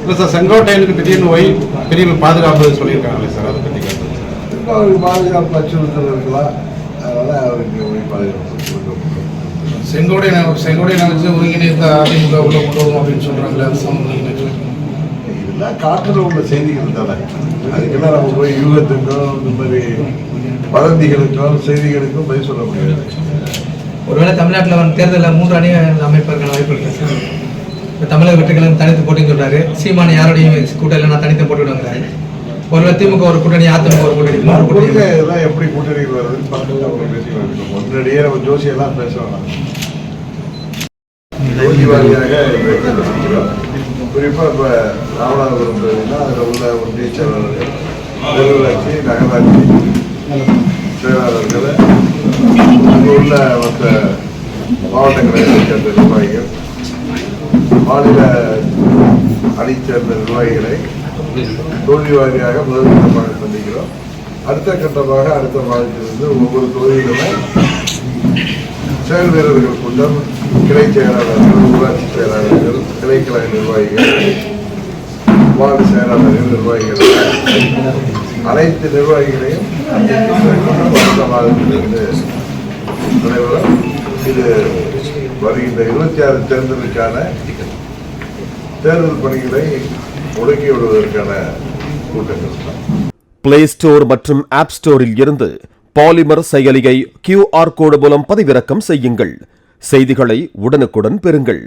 இல்லை சார், செங்கோட்டையனுக்கு திடீர்னு பெரிய பாதுகாப்பு சொல்லியிருக்காங்களே சார், அதை பற்றி அவருக்கு பாதுகாப்பு அச்சுறுத்தல் இருக்கலாம். அதனால அவருக்கு பாதுகாப்பு செங்கோட்டையனை வச்சு ஒருங்கிணைந்த அதிமுக உள்ள கொண்டு வரும் அப்படின்னு சொல்றாங்களே, இதெல்லாம் காற்றுல உள்ள செய்திகள் தானே. அதுக்கெல்லாம் நம்ம போய் யூகத்துக்கும் இந்த மாதிரி வதந்திகளுக்கும் செய்திகளுக்கும் பதில் சொல்ல முடியாது. ஒருவேளை தமிழ்நாட்டில் தேர்தலில் 3 அணிகள் அமைப்பதற்கான வாய்ப்பு இருக்கு சார். இப்போ தமிழக வெற்றிகளும் தனித்து போட்டின்னு சொல்றாரு. சீமான யாரோடையும் கூட்டணியில் நான் தனித்து போட்டு விடுங்கிறாரு. ஒருவேளை திமுக ஒரு கூட்டணி, அதிமுக ஒரு கூட்டணி, இதெல்லாம் எப்படி கூட்டணிகள் வருதுன்னு பார்த்து அவங்க பேசிக்கலாம். முன்னாடியே நம்ம ஜோசியெல்லாம் பேச வேணாம். ஜோசி வாரியாக குறிப்பாக இப்போ ராமநாதபுரம் பகுதினா அதில் உள்ள ஒன்றிய செயலாளர்கள், பேரூராட்சி, நகராட்சி செயலாளர்கள், அங்கே உள்ள மற்ற மாவட்டங்களை சேர்ந்த நிர்வாகிகள், மாநில அணி சேர்ந்த நிர்வாகிகளை தொகுதி வாரியாக முதல் கட்டமாக சந்திக்கிறோம். அடுத்த கட்டமாக அடுத்த மாதத்திலிருந்து ஒவ்வொரு தொகுதியிலுமே செயல் வீரர்கள் கூட்டம், கிளை செயலாளர்கள், ஊராட்சி செயலாளர்கள், கிளைக்கழக நிர்வாகிகள், வார்டு செயலாளர்கள், நிர்வாகிகள், அனைத்து நிர்வாகிகளையும் அடுத்த மாதத்திலிருந்து நடைபெறும். இது வருகின்ற 26 தேர்தலுக்கான தேர்தல் பணிகளை முடக்கி விடுவதற்கான கூட்டங்கள். பிளே ஸ்டோர் மற்றும் ஆப் ஸ்டோரில் இருந்து பாலிமர் செயலியை QR கோடு மூலம் பதிவிறக்கம் செய்யுங்கள். செய்திகளை உடனுக்குடன் பெறுங்கள்.